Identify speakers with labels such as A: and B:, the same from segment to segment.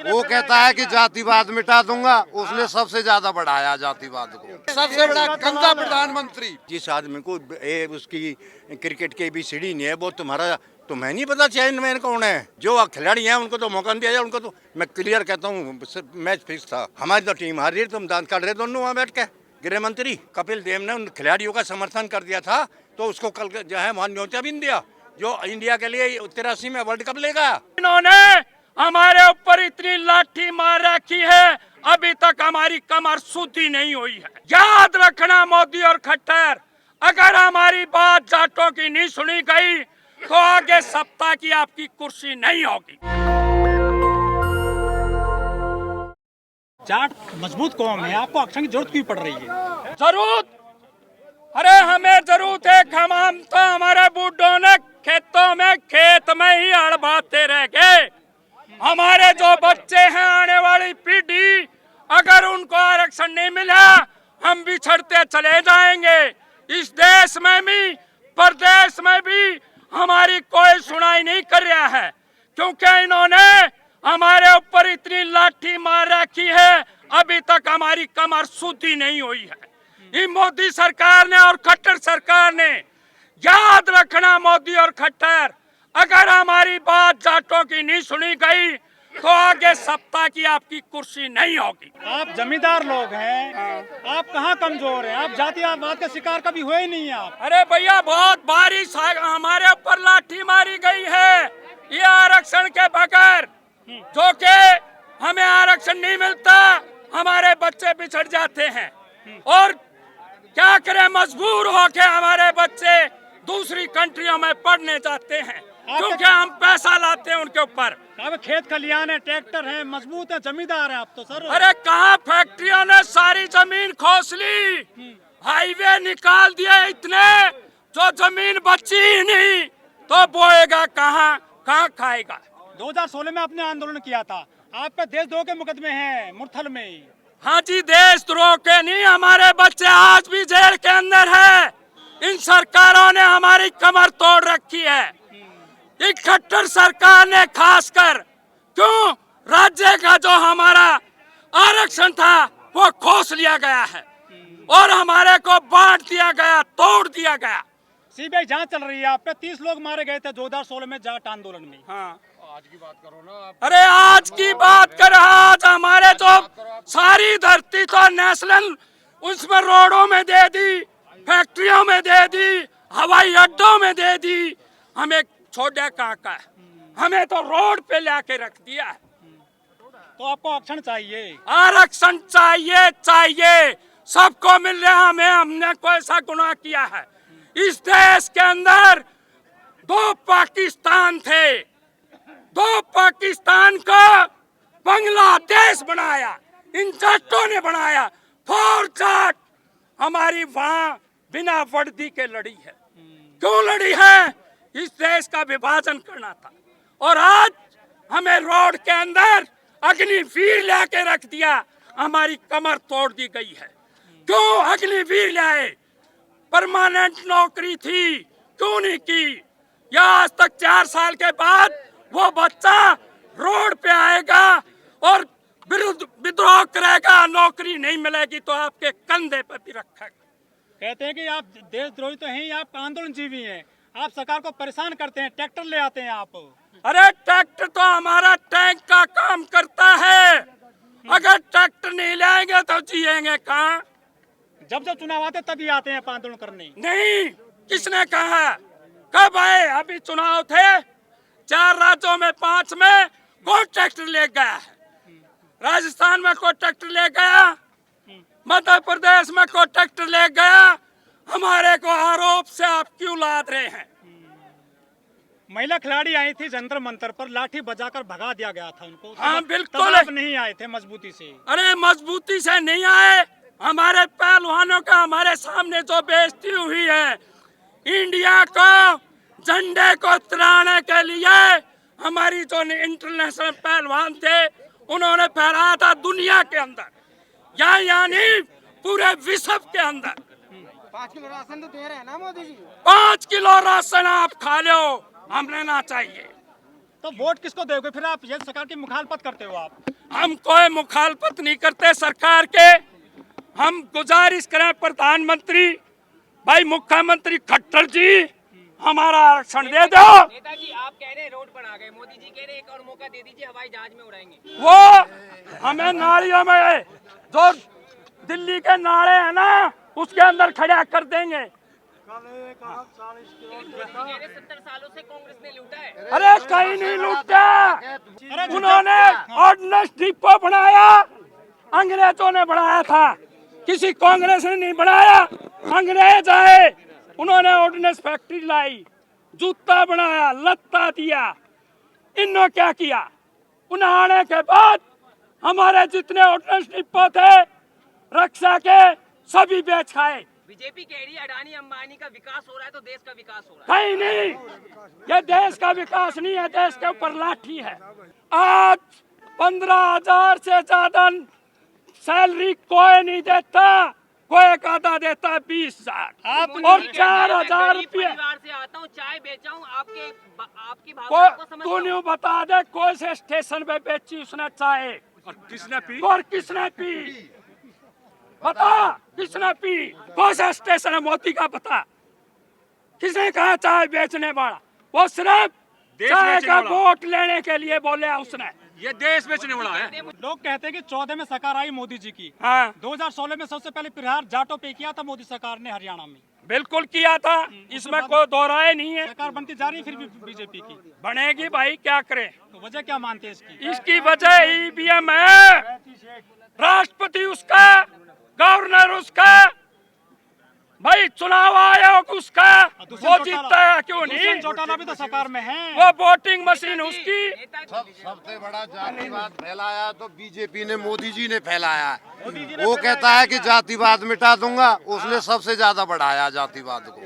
A: वो कहता है कि जातिवाद मिटा दूंगा, उसने सबसे ज्यादा बढ़ाया जातिवाद को। सबसे बड़ा गंदा प्रधानमंत्री।
B: जिस आदमी को उसकी क्रिकेट की भी सीढ़ी नहीं है, वो तुम्हें नहीं पता चेयरमैन कौन है? जो खिलाड़ी हैं उनको तो मौका नहीं दिया जाए। उनको तो मैं क्लियर कहता हूँ, मैच फिक्स था। हमारी तो टीम हार रही, तुम दांत काट रहे दोनों वहाँ बैठ के। गृह मंत्री कपिल देव ने उन खिलाड़ियों का समर्थन कर दिया था, तो उसको कल जो है वहाँ न्योता भी नहीं दिया, जो इंडिया के लिए 83 में वर्ल्ड कप लेगा।
C: इन्होंने हमारे ऊपर इतनी लाठी मार रखी है, अभी तक हमारी कमर सूती नहीं हुई है। याद रखना मोदी और खट्टर, अगर हमारी बात जाटों की नहीं सुनी गई तो आगे सप्ताह की आपकी कुर्सी नहीं होगी।
D: जाट मजबूत कौम है, आपको आरक्षण की जरूरत क्यों पड़ रही है?
C: जरूरत, अरे हमें जरूरत है। हम तो हमारे बूढ़ों ने खेतों में खेत में ही हड़ बाते रह गए। हमारे जो बच्चे हैं, आने वाली पीढ़ी, अगर उनको आरक्षण नहीं मिला हम बिछड़ते चले जाएंगे। इस देश में भी प्रदेश में भी हमारी कोई सुनाई नहीं कर रहा है, क्योंकि इन्होंने हमारे ऊपर इतनी लाठी मार रखी है, अभी तक हमारी कमर सूती नहीं हुई है। ये मोदी सरकार ने और खट्टर सरकार ने, याद रखना मोदी और खट्टर, अगर हमारी बात जाटों की नहीं सुनी गई तो आगे सप्ताह की आपकी कुर्सी नहीं होगी।
D: आप जमींदार लोग हैं, आप कहाँ कमजोर हैं? आप जातिवाद के शिकार कभी हुए ही नहीं है आप।
C: अरे भैया, बहुत बारिश हमारे ऊपर लाठी मारी गई है ये आरक्षण के बगैर, जो कि हमें आरक्षण नहीं मिलता, हमारे बच्चे बिछड़ जाते हैं। और क्या करें, मजबूर होके हमारे बच्चे दूसरी कंट्रियों में पढ़ने जाते हैं, क्योंकि हम पैसा लाते हैं उनके ऊपर।
D: खेत खलियान है, ट्रैक्टर है, मजबूत है, जमींदार है आप तो सर।
C: अरे कहाँ फैक्ट्रियों ने सारी जमीन खोस ली, हाईवे निकाल दिए इतने, जो जमीन बची ही नहीं, तो बोएगा कहाँ, कहाँ खाएगा।
D: 2016 में आपने आंदोलन किया था, आप पे देशद्रोह के मुकदमे हैं मुरथल में।
C: हाँ जी, देशद्रोह के नहीं, हमारे बच्चे आज भी जेल के अंदर है। इन सरकारों ने हमारी कमर तोड़ रखी है। एक खट्टर सरकार ने खासकर, क्यों, राज्य का जो हमारा आरक्षण था वो खोस लिया गया है और हमारे को बांट दिया गया, तोड़ दिया गया।
D: सीबीआई जांच चल रही है, आप पे 30 लोग मारे गए थे 2016 में जाट आंदोलन में।
C: हाँ, आज की बात करो ना। अरे आज की बात कर, आज हमारे जो सारी धरती तो नेशनल उसमें रोडों में दे दी, फैक्ट्रियों में दे दी, हवाई अड्डों में दे दी, हमें छोड़ा कहाँ का है? हमें तो रोड पे लाके रख दिया है।
D: तो आपको आरक्षण चाहिए?
C: आरक्षण चाहिए, चाहिए, सबको मिल रहा। हमने कोई ऐसा गुनाह किया है? इस देश के अंदर 2 पाकिस्तान थे, 2 पाकिस्तान को बांग्लादेश बनाया, इन जाटों ने बनाया। 4 जाट हमारी वहां बिना वर्दी के लड़ी है। क्यों लड़ी है? इस देश का विभाजन करना था। और आज हमें रोड के अंदर अग्निवीर लेके रख दिया, हमारी कमर तोड़ दी गई है। क्यों अग्निवीर लाए? परमानेंट नौकरी थी, क्यों नहीं की? या आज तक 4 साल के बाद वो बच्चा रोड पे आएगा और विद्रोह करेगा, नौकरी नहीं मिलेगी तो आपके कंधे पर भी रखेगा।
D: कहते हैं कि आप देशद्रोही तो हैं, आप आंदोलनजीवी हैं, आप सरकार को परेशान करते हैं, ट्रैक्टर ले आते हैं आप।
C: अरे ट्रैक्टर तो हमारा टैंक का काम करता है, अगर ट्रैक्टर नहीं लाएंगे तो जिएंगे कहाँ?
D: जब जब चुनाव आते तभी आते हैं आंदोलन करने।
C: नहीं, किसने कहा? कब आए? अभी चुनाव थे, 4 राज्यों में 5 में कौन ट्रैक्टर ले गया है? राजस्थान में कोई ट्रैक्टर ले गया, मध्य प्रदेश में कोई ट्रैक्टर ले गया? हमारे को आरोप से आप क्यों लाद रहे हैं?
D: महिला खिलाड़ी आई थी जंतर मंतर पर, लाठी बजाकर भगा दिया गया था उनको।
C: हाँ बिल्कुल,
D: आप नहीं आए थे मजबूती से।
C: अरे मजबूती से नहीं आए, हमारे पहलवानों का हमारे सामने जो बेइज्जती हुई है, इंडिया को झंडे को तराने के लिए हमारी जो इंटरनेशनल पहलवान थे उन्होंने फहराया था दुनिया के अंदर, यानी पूरे विश्व के अंदर।
E: 5 किलो राशन तो दे रहे हैं ना मोदी जी?
C: 5 किलो राशन आप खा लो, हम लेना चाहिए।
D: तो वोट किसको दोगे फिर आप? ये सरकार की मुखालफत करते हो आप।
C: हम कोई मुखालफत नहीं करते सरकार के। हम गुजारिश करें प्रधानमंत्री भाई मुख्यमंत्री खट्टर जी हमारा आरक्षण दे दो।
F: नेताजी आप कह रहे हैं रोड पर आ गए, मोदी जी कह रहे हैं एक और मौका दे दीजिए, हवाई जहाज में उड़ाएंगे।
C: वो हमें नालियों में जो दिल्ली के नाले हैं ना उसके अंदर खड़ा कर देंगे।
F: मोदी कह रहे 70 सालों से कांग्रेस ने लूटा है।
C: अरे कहीं नहीं लूटा, उन्होंने ऑर्डिनेंस डिपो बनाया, अंग्रेजों ने बनाया था, किसी कांग्रेस ने नहीं बनाया। अंग्रेज आए, उन्होंने ऑर्डिनेंस फैक्ट्री लाई, जूता बनाया, लत्ता दिया। इन्होंने क्या किया? उन्हें आने के बाद हमारे जितने ऑर्डिनेंस डिपो थे रक्षा के सभी बेच खाए।
F: बीजेपी कह रही है अडानी अंबानी का विकास हो रहा है तो देश का विकास हो रहा
C: कहीं नहीं, ये देश का विकास नहीं है, देश के ऊपर लाठी है। आज 15,000 से ज्यादा सैलरी कोई नहीं देता, कोई एक आधा देता है 20,000
F: है।
C: और 4,000 रुपये।
F: परिवार से आता हूँ, चाय बेचा हूँ, आपकी भावनाओं को समझता
C: तू
F: हूँ।
C: नहीं बता दे कोई से स्टेशन पे बेची उसने चाय और किसने पी बता, किसने पी? कौन सा स्टेशन है मोती का बता? किसने कहा चाय बेचने वाला? वो सिर्फ चाय का वोट लेने के लिए बोले उसने।
G: ये देश बेचने वाला है।
D: लोग कहते हैं कि 14 में सरकार आई मोदी जी की।
C: हाँ
D: 2016 में सबसे पहले प्रहार जाटों पे किया था मोदी सरकार ने हरियाणा में।
C: बिल्कुल किया था, इसमें कोई दोहराए नहीं है।
D: सरकार बनती जा रही है फिर भी बीजेपी की,
C: बनेगी भाई, क्या करें?
D: तो वजह क्या मानते हैं इसकी?
C: इसकी वजह ईवीएम है, राष्ट्रपति उसका, गवर्नर उसका, भाई चुनाव आयोग उसका, वो जीतता है क्यों नहीं?
D: चौटाला भी तो सरकार में है।
C: वो वोटिंग मशीन उसकी।
A: सबसे बड़ा जातिवाद फैलाया तो बीजेपी ने, मोदी जी ने फैलाया है। वो कहता है कि जातिवाद मिटा दूंगा, उसने सबसे ज्यादा बढ़ाया जातिवाद को।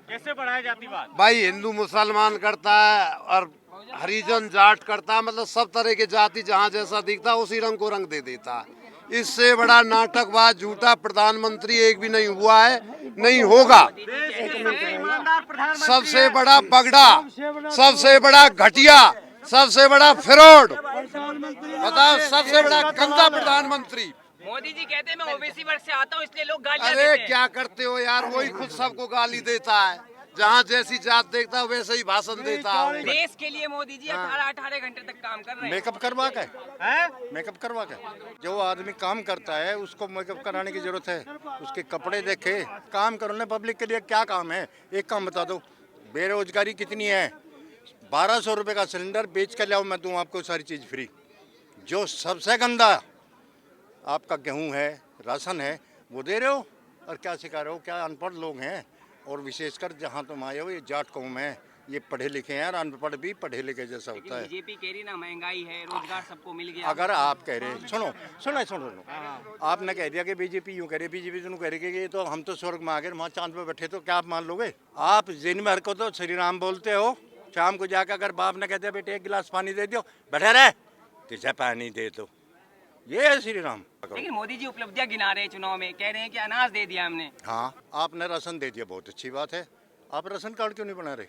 D: कैसे बढ़ाया जातिवाद?
A: भाई हिंदू मुसलमान करता है और हरिजन जाट करता है, मतलब सब तरह के जाति जहाँ जैसा दिखता है उसी रंग को रंग दे देता है। इससे बड़ा नाटकबाज झूठा प्रधानमंत्री एक भी नहीं हुआ है, नहीं होगा। सबसे बड़ा पगड़ा, सबसे बड़ा घटिया, सबसे बड़ा फ्रॉड, बताओ, सबसे बड़ा गंदा प्रधानमंत्री।
F: मोदी जी कहते हैं मैं ओबीसी वर्ग से आता हूँ इसलिए लोग गालियां
A: अरे
F: देते हैं।
A: क्या करते हो यार, वही खुद सबको गाली देता है, जहाँ जैसी जात देखता है वैसे ही भाषण देता है।
F: देश के लिए मोदी जी 18-18 घंटे तक काम कर रहे हैं।
B: मेकअप करवा के, मेकअप करवा के जो आदमी काम करता है उसको मेकअप कराने की जरूरत है? उसके कपड़े देखे, काम करो ना। पब्लिक के लिए क्या काम है? एक काम बता दो, बेरोजगारी कितनी है? 1200 रुपये का सिलेंडर बेच कर लाओ, मैं दूँ आपको सारी चीज़ फ्री। जो सबसे गंदा आपका गेहूँ है, राशन है, वो दे रहे हो और क्या सिखा रहे हो? क्या अनपढ़ लोग हैं, और विशेषकर जहाँ तुम आए हो ये जाट कौम है, ये पढ़े लिखे हैं और अनपढ़ भी पढ़े लिखे जैसा होता है।
F: बीजेपी कह रही ना महंगाई है, रोजगार सबको मिल गया।
B: अगर आप कह रहे हैं, सुनो, आपने कह दिया कि बीजेपी यूँ कह रही है, बीजेपी तो कह रही है कि तो हम तो स्वर्ग में आ गए, वहाँ चांद पे बैठे, तो क्या आप मान लोगे? आप दिन भर को तो श्री राम बोलते हो, शाम को जाकर अगर बाप ने कह दिया बेटे एक गिलास पानी दे दो, बैठे रहे, तुझे पानी दे दो, ये है श्री राम।
F: लेकिन मोदी जी उपलब्धियां गिना रहे हैं चुनाव में, कह रहे हैं कि अनाज दे दिया हमने।
B: हाँ, आपने राशन दे दिया, बहुत अच्छी बात है। आप राशन कार्ड क्यों नहीं बना रहे?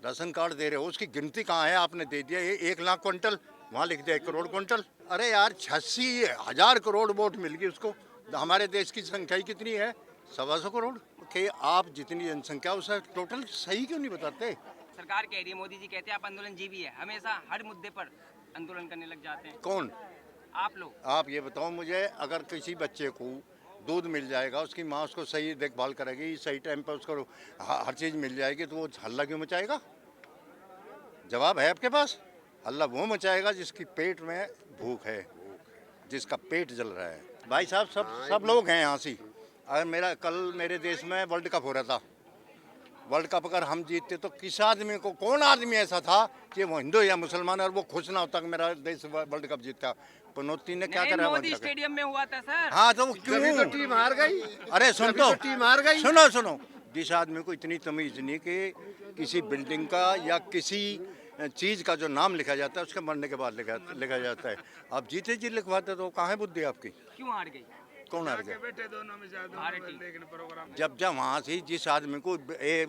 B: राशन कार्ड दे रहे हो, उसकी गिनती कहाँ है? आपने दे दिया ये 1 लाख क्विंटल, वहाँ लिख दिया 1 करोड़ क्विंटल। अरे यार 86,000 करोड़ वोट मिल गई उसको। हमारे देश की संख्या ही कितनी है? 125 करोड़ के आप जितनी जनसंख्या उसे टोटल सही क्यों नहीं बताते?
F: सरकार कह रही है, मोदी जी कहते हैं आप आंदोलन जीवी है, हमेशा हर मुद्दे पर आंदोलन करने लग जाते हैं।
B: कौन?
F: आप लोग।
B: आप ये बताओ मुझे, अगर किसी बच्चे को दूध मिल जाएगा, उसकी माँ उसको सही देखभाल करेगी, सही टाइम पर उसको हर चीज़ मिल जाएगी, तो वो हल्ला क्यों मचाएगा? जवाब है आपके पास? हल्ला वो मचाएगा जिसकी पेट में भूख है, जिसका पेट जल रहा है। भाई साहब सब लोग हैं यहाँ से। अगर कल मेरे देश में वर्ल्ड कप हो रहा था, वर्ल्ड कप अगर हम जीतते तो किस आदमी को, कौन आदमी ऐसा था कि वो हिंदू या मुसलमान और वो खुश ना होता कि मेरा देश वर्ल्ड कप जीता? पनौती ने क्या करा?
F: मोदी स्टेडियम में हुआ था सर।
B: हाँ तो क्यों?
A: टीम हार गई।
B: अरे सुन तो,
A: टीम हार गई।
B: सुनो, जिस आदमी को इतनी तमीज नहीं कि किसी बिल्डिंग का या किसी चीज़ का जो नाम लिखा जाता है उसके मरने के बाद लिखा जाता है, आप जीते जी लिखवाते तो कहाँ है बुद्धि आपकी?
F: क्यों हार गई?
B: कौन हार गया?
F: भारत
B: जब वहाँ से जिस आदमी को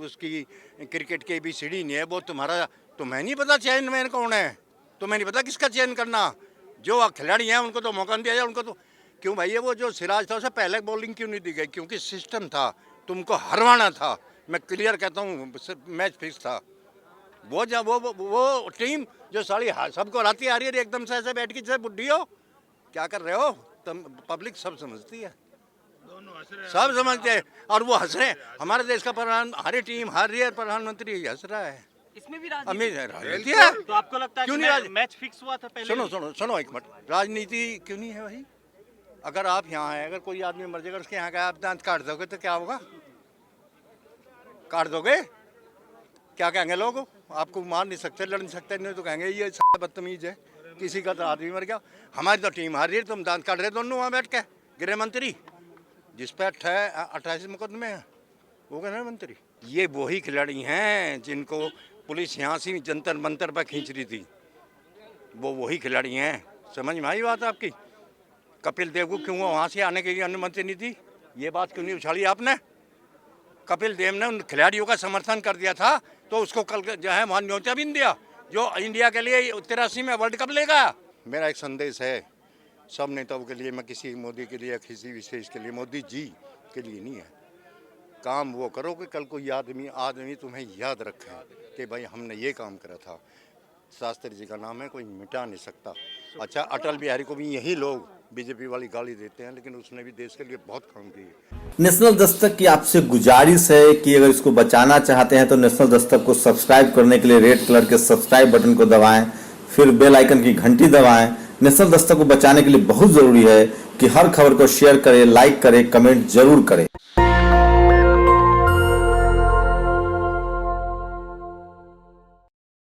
B: उसकी क्रिकेट की ABCD नहीं है, वो तुम्हारा तुम्हें नहीं पता चेयरमैन कौन है, तुम्हें नहीं पता किसका चयन करना। जो खिलाड़ी हैं उनको तो मौका नहीं दिया जाए, उनको तो क्यों भाई, ये वो जो सिराज था उसे पहले बॉलिंग क्यों नहीं दी गई? क्योंकि सिस्टम था, तुमको हरवाना था। मैं क्लियर कहता हूँ, मैच फिक्स था। वो टीम जो सबको हराती आ रही है, एकदम से ऐसे बैठ के जैसे बुढ़ी हो, क्या कर रहे हो तुम? पब्लिक सब समझती है, सब समझते हैं, और वो हंस रहे हैं। हमारे देश का प्रधान, हमारी टीम हार रही है, प्रधानमंत्री हंस रहा है।
F: इसमें भी
B: राजनीति है।
D: तो आपको लगता है
B: क्यों
D: कि
B: नहीं
D: मैच फिक्स हुआ था पहले?
B: सुनो एक मिनट, राजनीति क्यों नहीं है भाई? अगर आप यहाँ हैं, अगर कोई आदमी मर जाएगा, उसके यहाँ का आप दांत काट दोगे तो क्या होगा? काट दोगे, क्या कहेंगे लोग? आपको मार नहीं सकते, लड़ नहीं सकते, नहीं तो कहेंगे ये बदतमीज है, किसी का तो आदमी मर गया। हमारी तो टीम हार रही है, तुम दांत काट रहे दोनों वहाँ बैठ के। गृह मंत्री जिस पे 28 मुकदमे हैं, वो गृह मंत्री। ये वही खिलाड़ी हैं जिनको पुलिस यहाँ से जंतर मंतर पर खींच रही थी, वो वही खिलाड़ी हैं। समझ में आई बात आपकी? कपिल देव को क्यों वहाँ से आने की अनुमति नहीं दी? ये बात क्यों नहीं उछाली आपने? कपिल देव ने उन खिलाड़ियों का समर्थन कर दिया था, तो उसको कल जो है वहाँ न्योता भी नहीं दिया, जो इंडिया के लिए 83 में वर्ल्ड कप लेगा। मेरा एक संदेश है सब नेताओं के लिए, मैं किसी मोदी के लिए या किसी विशेष के लिए, मोदी जी के लिए नहीं है। काम वो करो कि कल कोई आदमी तुम्हें याद रखे कि भाई हमने ये काम करा था। शास्त्री जी का नाम है, कोई मिटा नहीं सकता। अच्छा, अटल बिहारी को भी यही लोग बीजेपी वाली गाली देते हैं, लेकिन उसने भी देश के लिए बहुत काम किए।
H: नेशनल दस्तक की आपसे गुजारिश है कि अगर इसको बचाना चाहते हैं तो नेशनल दस्तक को सब्सक्राइब करने के लिए रेड कलर के सब्सक्राइब बटन को दबाएं, फिर बेल आइकन की घंटी दबाएं। नेशनल दस्तक को बचाने के लिए बहुत जरूरी है कि हर खबर को शेयर करें, लाइक करें, कमेंट जरूर करें।